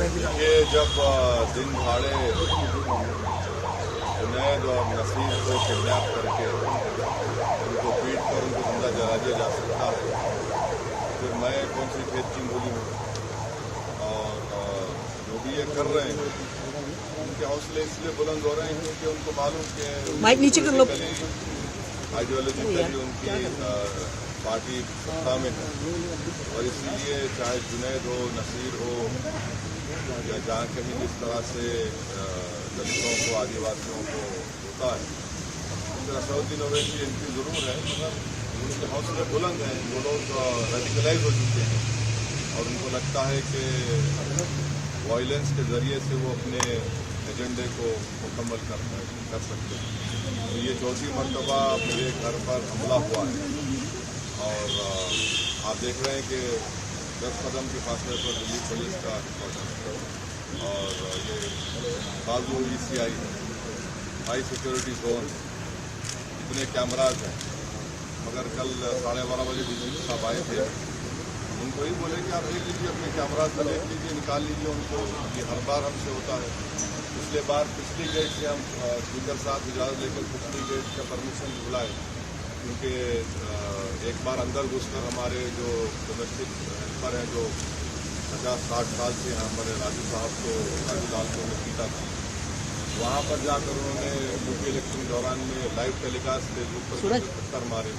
देखिए, जब दिन दहाड़े जुनैद और नसीर को किडनैप करके उनको पीट कर उनको जिंदा जला दिया जा सकता है, फिर मैं कौन सी खेत की मूली हूँ। और जो भी ये कर रहे हैं उनके हौसले इसलिए बुलंद हो रहे हैं क्योंकि उनको मालूम कि आइडियोलॉजिकली उनकी पार्टी सत्ता में है, और इसलिए चाहे जुनैद हो, नसीर हो, या जहाँ कहीं जिस तरह से दलितों को, आदिवासियों को होता है, असदुद्दीन ओवैसी एमपी जरूर है, मगर उनके हौसले बुलंद हैं। वो लोग रेडिकलाइज हो चुके हैं और उनको लगता है कि वायलेंस के जरिए से वो अपने एजेंडे को मुकम्मल कर सकते हैं। तो ये चौथी मरतबा मेरे घर पर हमला हुआ है, और आप देख रहे हैं कि 10 कदम के फासले पर दिल्ली पुलिस का हेडक्वार्टर, और ये बाजू ECI है, हाई सिक्योरिटी जोन, इतने कैमराज हैं। मगर कल 12:30 बजे डीजीपी साहब आए थे, उनको ही बोले कि आप देख लीजिए, अपने कैमराज में देख लीजिए, निकाल लीजिए उनको। ये हर बार हमसे होता है। पिछली गेट से हम स्पीकर साहब इजाज़त लेकर पिछली गेट का परमिशन बुलाए, क्योंकि एक बार अंदर घुसकर हमारे जो डोमेस्टिक हेल्पर हैं, जो 50-60 साल से हमारे राजू लाल को उन्होंने पीटा था, वहाँ पर जाकर उन्होंने यूपी इलेक्शन के दौरान में लाइव टेलीकास्ट फेसबुक पर पत्थर मारे।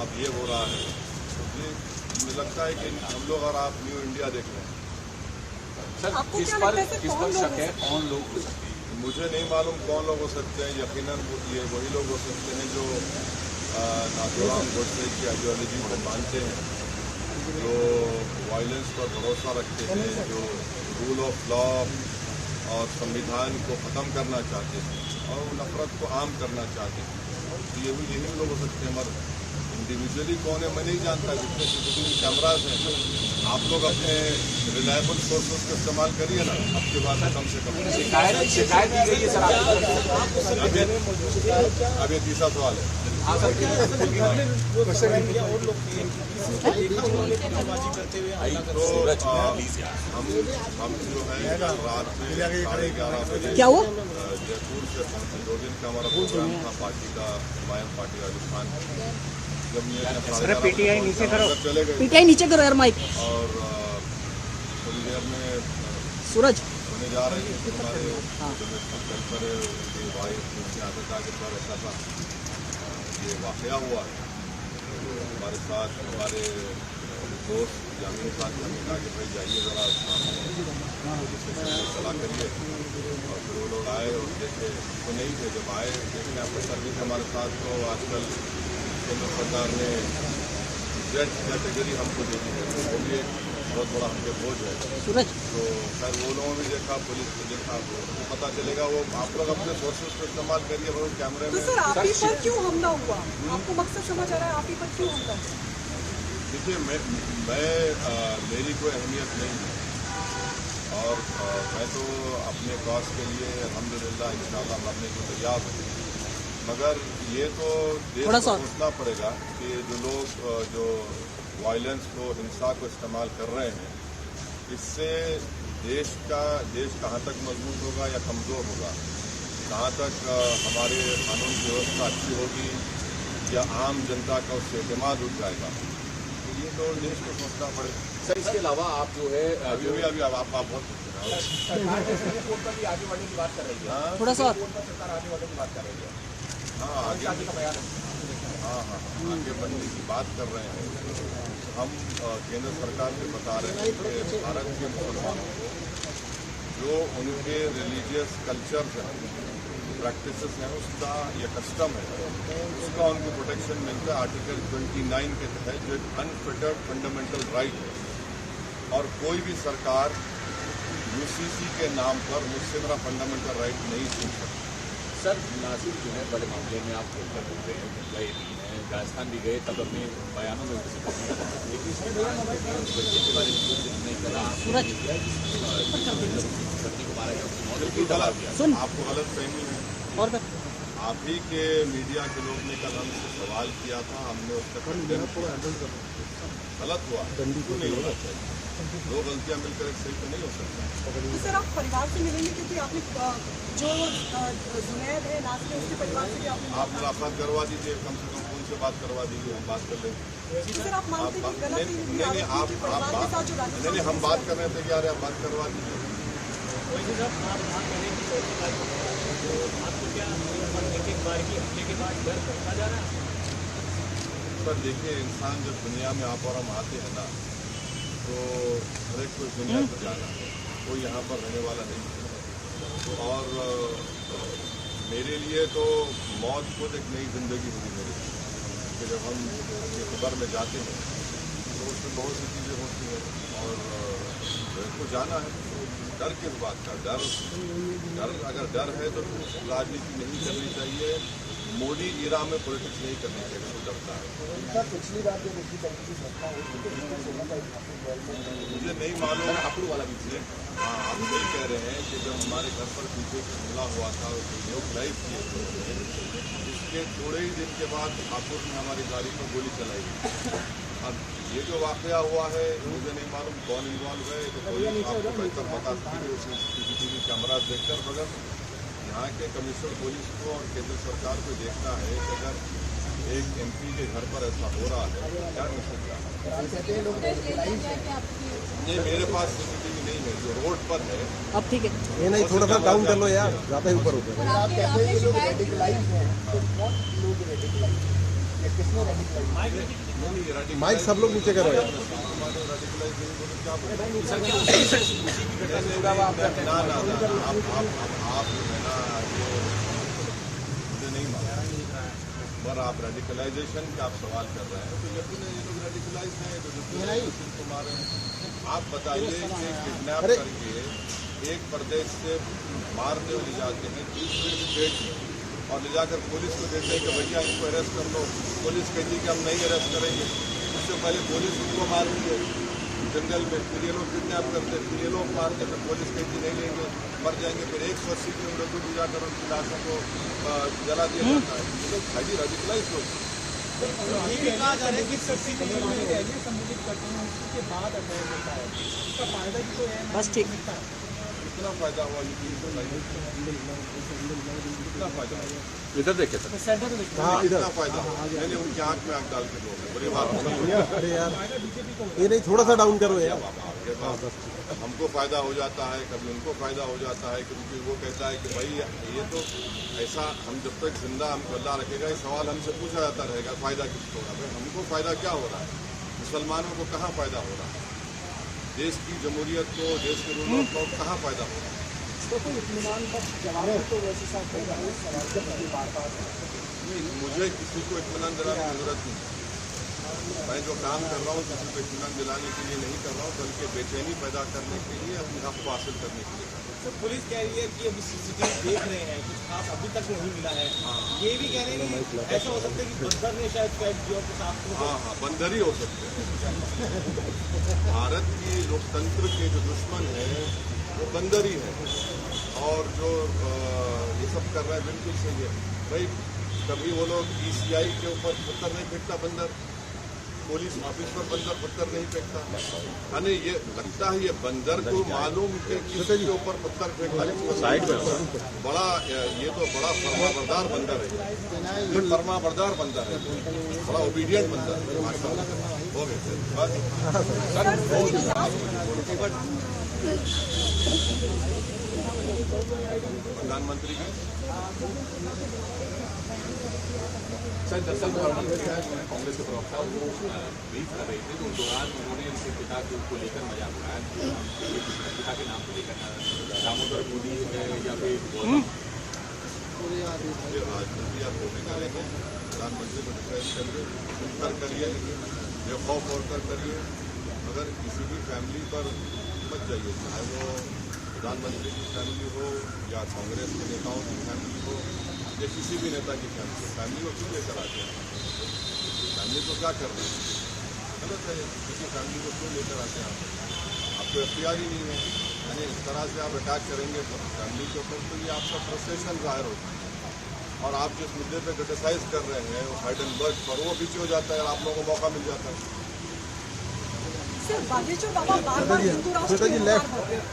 अब ये हो रहा है। ये मुझे लगता है कि हम लोग और आप न्यू इंडिया देख रहे हैं। सर, किस पर शक है? कौन लोग हो सकते हैं? मुझे नहीं मालूम कौन लोग हो सकते हैं। यकीनन ये वही लोग हो सकते हैं जो नाथुराम गोडसे की आइडियोलॉजी को मानते हैं, जो वायलेंस पर भरोसा रखते हैं, जो रूल ऑफ लॉ और संविधान को ख़त्म करना चाहते हैं और नफरत को आम करना चाहते हैं। तो यही लोग हो सकते हैं। मगर इंडिविजुअली कौन है मैं नहीं जानता। जितने CCTV कैमराज हैं, आप लोग अपने रिलायबल सोर्सेज का इस्तेमाल करिए ना, आपके पास कम से कम। शिकायत दी गई है सर। अब ये तीसरा सवाल है। हाँ सर, तो हम जो है रात में 11:30 बजे क्या हुआ जयपुर से पहुंचे। 2 दिन का हमारा प्रोग्राम था पार्टी का, हिमायत पार्टी राजस्थान। जब पीटीआई नीचे करो, चले गए, पीटीआई नीचे करो यार माइक। और थोड़ी देर में सूरज होने जा रहे थे, हमारे डोमेस्टिक हेल्पर उनकी वाइफ उनसे आगे था कि सर ऐसा था ये वाकया हुआ है। हमारे साथ हमारे दोस्त जामीन साहब हमें कहा कि भाई जाइए ज़रा सलाह करिए। और फिर वो लोग आए और देखे तो नहीं थे। जब आए देखने आपका सर्विस हमारे साथ, तो आजकल केंद्र सरकार ने Z कैटेगरी हमको दे दी है, वो भी एक बहुत बड़ा हमके बोझ है। सूरज तो खैर वो लोगों ने देखा, पुलिस ने देखा, तो पता चलेगा। वो आप लोग अपने सोर्सेज को इस्तेमाल करिए। वो कैमरे में सर, आप ही पर क्यों हमला हुआ? आपको मकसद समझ आ रहा है? आप ही पर क्यों हमला? देखिए, मैं मेरी कोई अहमियत नहीं है, और मैं तो अपने कॉज के लिए अल्हम्दुलिल्लाह इंशाअल्लाह मरने को तैयार हूँ। मगर ये तो देश को सोचना पड़ेगा कि जो लोग जो वायलेंस को, हिंसा को इस्तेमाल कर रहे हैं, इससे देश कहाँ तक मजबूत होगा या कमज़ोर होगा, कहाँ तक हमारे कानून की व्यवस्था अच्छी होगी या आम जनता का उससे एतमाद उठ जाएगा। तो ये तो देश को सोचना पड़ेगा। सर, इसके अलावा आप जो है अभी आप बहुत सरकार रिपोर्ट पर भी आगे बढ़ने की बात कर रही है। थोड़ा सा सरकार आगे बढ़ने की बात कर रही है। हाँ, आगे का बयान है। हाँ, आगे बढ़ने की बात कर रहे हैं। हम केंद्र सरकार से बता रहे हैं कि भारत के मुसलमानों को जो उनके रिलीजियस कल्चर हैं, प्रैक्टिसेस हैं, उसका या कस्टम है, उसका उनको प्रोटेक्शन मिलता है आर्टिकल 29 के तहत, जो एक अनफिटर्ड फंडामेंटल राइट है। और कोई भी सरकार UCC के नाम पर मुझसे मेरा फंडामेंटल राइट नहीं छीन सकती। सर, नासिर जो है बड़े मामले में आप बोलकर बोलते हैं, गए भी हैं, राजस्थान भी गए, तब अपने बयानों में लेकिन इसके बयान बच्चे के बारे में कुछ नहीं करा। आपको गलत फहमी है। और आप ही के मीडिया के लोग ने कल हमसे सवाल किया था, हमने उसका गलत हुआ क्यों नहीं होना चाहिए। दो गलतियां मिलकर एक सही तो नहीं हो सकता। तो सर आप परिवार से मिलेंगे क्योंकि आपने जो जुनैद है नासिर है उसके परिवार से भी आपने आप मुलाकात करवा दीजिए, कम से कम फोन से बात करवा दीजिए, हम बात कर लेंगे। तो सर आप मानते हैं कि गलत है नहीं नहीं, आप परिवार के साथ जो नहीं राजस्थान नहीं, हम बात करने तैयार है, आप बात करवा दीजिए। वैसे साहब आप बात करें कि आपको क्या एक एक बार की हफ्ते के बाद डर बढ़ता जा रहा है? सर देखिए, इंसान जब दुनिया में आप और हम आते हैं ना, तो हर एक को दुनिया को जाना है, कोई यहाँ पर रहने वाला नहीं है। और मेरे लिए तो मौत खुद एक नई जिंदगी हुई मेरे लिए, कि जब हम अपनी खबर में जाते हैं तो उसमें बहुत सी चीज़ें होती हैं और को जाना है। तो डर किस बात का? डर अगर डर है तो राजनीति नहीं करनी चाहिए, मोदी ईरा में पॉलिटिक्स नहीं करनी चाहिए, तो डरता है। पिछली बार जो देखी कमेटी सत्ता हुई थी, मुझे नहीं मालूम आपको वाला भी थे। हाँ, आप सही कह रहे हैं कि जब हमारे घर पर पीछे हमला हुआ था, न्यूज लाइव किए थे, इसके थोड़े ही दिन के बाद ठाकुर ने हमारी गाड़ी पर गोली चलाई। अब ये जो वाकया हुआ है, मुझे नहीं मालूम कौन इन्वॉल्व है, तो कोई आपको बेहतर बता सकते हैं CCTV कैमरा देखकर। मगर यहाँ के कमिश्नर पुलिस को और केंद्र सरकार को देखना है कि अगर एक MP के घर पर ऐसा हो रहा है, क्या कर सकता है? नहीं, मेरे पास CCTV नहीं है, जो रोड पर है। अब ठीक है, ये नहीं, थोड़ा सा डाउन कर लो यार, ज्यादा ही ऊपर हो गया। आप कहते हैं ये लोग रेडिकलाइज हैं, तो कौन लोग रेडिकलाइज हैं? किसने रेडिकलाइज? माइक सब लोग नीचे करो यार। मुझे नहीं मालूम, पर आप रेडिकलाइजेशन का आप सवाल कर रहे हैं, तो यकीन ये लोग रेडिकलाइज हैं, तो मारे हैं। आप बताइए कि किडनैप करके एक प्रदेश से मारने ले जाते हैं, 30 मिनट में डेट और ले जाकर पुलिस को देते हैं कि भैया इनको अरेस्ट कर लो। पुलिस कहती है कि हम नहीं अरेस्ट करेंगे। उससे पहले पुलिस उनको मारती है जंगल में, फिर ये लोग किडनैप करते, फिर ये लोग मारते, फिर पुलिस कहती नहीं लेंगे, मर जाएंगे, फिर 180 किलोमीटर दूर जाकर उनकी लाशों को जला दिया जाता है। ये लोग खाली रेडिकलाइज लोग। ये भी कहा जा रहा है कि संबोधित करते हैं उसके बाद अटैक होता है, उसका फायदा भी तो है। बस ठीक। कितना फायदा हुआ ये चीज बताइए, कितना फायदा हुआ? इधर देखे सर, हाँ इधर। कितना फायदा हुआ? मैंने उनकी आंख में आंख डाल के बोला, बड़ी बात है। अरे यार ये नहीं, थोड़ा सा डाउन करो यार। आपके पास हमको फायदा हो जाता है, कभी उनको फायदा हो जाता है, क्योंकि वो कहता है कि भाई ये तो ऐसा, हम जब तक जिंदा हमको अल्लाह रखेगा, ये सवाल हमसे पूछा जाता रहेगा, फायदा किसको हो रहा है? हमको फायदा क्या हो रहा है? मुसलमानों को कहाँ फायदा हो रहा है? देश की जमहूरियत को, देश के रूल ऑफ लॉ को कहाँ फायदा हो रहा है? तो कोई इत्मीनान का जवाब तो वैसे साथ होगा इस सवाल का बार-बार। मुझे किसी को इत्मीनान दिलाने की जरूरत नहीं। मैं जो काम कर रहा हूँ किसी को इत्मीनान दिलाने के लिए नहीं कर रहा हूँ, बल्कि बेचैनी पैदा करने के लिए, अपने हक को हासिल करने के लिए। तो पुलिस कह रही है कि अभी CCTV देख रहे हैं, कुछ खास अभी तक नहीं मिला है। ये भी कह रहे हैं कि ऐसा हो सकता है कि बंदर ने शायद कैद किया के साथ। हाँ, बंदर ही हो सकते हैं। भारत की लोकतंत्र के जो दुश्मन है वो बंदर ही है, और जो ये सब कर रहा है बिल्कुल सही है। भाई कभी वो लोग ECI के ऊपर पत्थर नहीं फेंकता बंदर, पुलिस ऑफिस पर बंदर पत्थर नहीं फेंकता। यानी ये लगता है ये बंदर को मालूम कि किसके ऊपर पत्थर फेंकता है। साइड में बड़ा, ये तो बड़ा फरमाबरदार बंदर है, ये फरमाबरदार बंदर है, बड़ा ओबीडियंट बंदर है। माशाल्लाह हो गए बस। प्रधानमंत्री की सर, दरअसल प्रधानमंत्री कांग्रेस के प्रवक्ता वो ब्रीफ कर रहे थे, तो उस दौरान उन्होंने उनके पिता को लेकर मजाक उड़ाया, पिता के नाम को लेकर दामोदर मोदी या फिर राजनीति आप होने का लेकिन प्रधानमंत्री को डिफेंस करिए, बेखौफ होकर करिए, मगर किसी भी फैमिली पर मत जाइए, चाहे वो प्रधानमंत्री की फैमिली हो या कांग्रेस के नेताओं की फैमिली हो या किसी भी नेता की फैमिली को क्यों लेकर आते हैं? फैमिली को क्या कर रहे हैं? गलत है। किसी फैमिली को क्यों लेकर आते हैं? आपको एख्तियार ही नहीं है। यानी इस तरह से आप अटैक करेंगे फैमिली के ऊपर, तो ये आपका फ्रस्ट्रेशन जाहिर होता है, और आप जिस मुद्दे पर क्रिटिसाइज कर रहे हैं वो हाइडेनबर्ग पर, वो पीछे हो जाता है और आप लोगों को मौका मिल जाता है। सिर्फ बागेश्वर बाबा बार-बार हिंदू राष्ट्र के निर्माण होते हैं।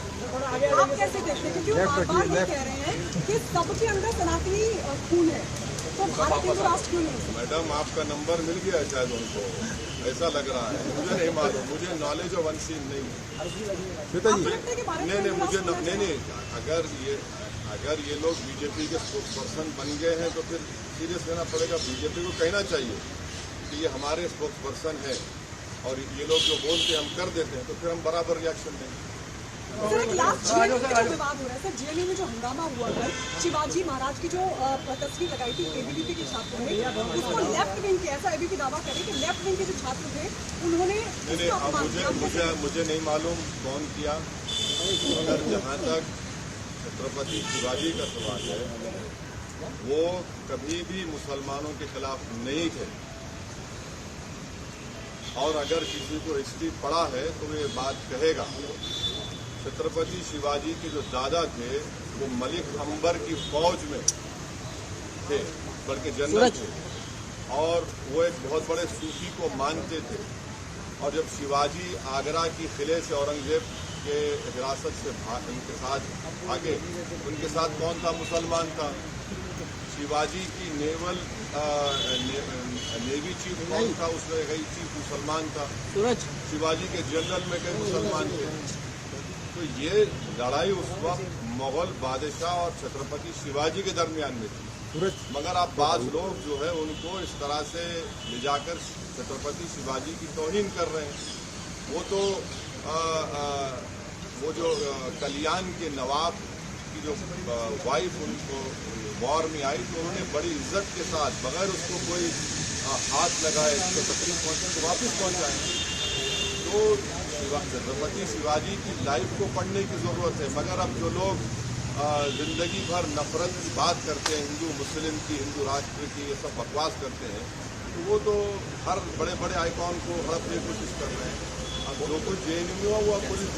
आप कैसे देखते हैं, क्योंकि वो बार-बार ये कह रहे हैं कि सबके अंदर सनातनी खून है, तो भारत हिंदू राष्ट्र क्यों नहीं है? मैडम आपका नंबर मिल गया है शायद उनको, ऐसा लग रहा है, मुझे नहीं मालूम, मुझे नॉलेज ऑफ अनसीन नहीं है। आपको लगता है कि भारत नहीं में नहीं मुझे हिंदू राष्ट्र नहीं, अगर ये लोग बीजेपी के स्पोक्सपर्सन बन गए हैं तो फिर सीरियस लेना पड़ेगा। बीजेपी को कहना चाहिए कि ये हमारे स्पोक्सपर्सन है और ये लोग जो बोलते हैं हम कर देते हैं, तो फिर हम बराबर रिएक्शन देंगे। सर, एक लास्ट जेएनयू में जो विवाद हो रहा है, सर जेएनयू में जो हंगामा हुआ था, शिवाजी महाराज की जो तस्वीर लगाई थी एबीवीपी के छात्रों ने, उसको लेफ्ट विंग के, ऐसा एबीवीपी दावा करे कि लेफ्ट विंग के जो छात्र थे उन्होंने उसका अपमान किया। मुझे नहीं मालूम कौन किया, मगर जहाँ तक छत्रपति शिवाजी का सवाल है, वो कभी भी मुसलमानों के खिलाफ नहीं थे, और अगर किसी को हिस्ट्री पढ़ा है तो ये बात कहेगा। छत्रपति शिवाजी के जो दादा थे वो मलिक अंबर की फौज में थे, बल्कि जनरल थे, और वो एक बहुत बड़े सूफी को मानते थे। और जब शिवाजी आगरा की किले से औरंगजेब के हिरासत से उनके साथ भागे, उनके साथ कौन था? मुसलमान था। शिवाजी की नेवी चीफ कौन था? उसमें कई चीफ मुसलमान था। शिवाजी के जनरल में कई मुसलमान थे। तो ये लड़ाई उस वक्त मुगल बादशाह और छत्रपति शिवाजी के दरमियान में थी, मगर आप बाज लोग जो है उनको इस तरह से ले जाकर छत्रपति शिवाजी की तौहीन कर रहे हैं। वो तो वो जो कल्याण के नवाब की जो वाइफ उनको वॉर में आई, तो उन्होंने बड़ी इज्जत के साथ बगैर उसको कोई हाथ लगाए तो तकलीफ पहुंचे तो वापस पहुंचाए। तो छत्रपति शिवाजी की लाइफ को पढ़ने की जरूरत है, मगर अब जो लोग जिंदगी भर नफरत की बात करते हैं, हिंदू मुस्लिम की, हिंदू राष्ट्र की, ये सब बकवास करते हैं, तो वो तो हर बड़े बड़े आइकॉन को हड़पने की कोशिश कर रहे हैं। अब जो कुछ जेएनयू हुआ वो पुलिस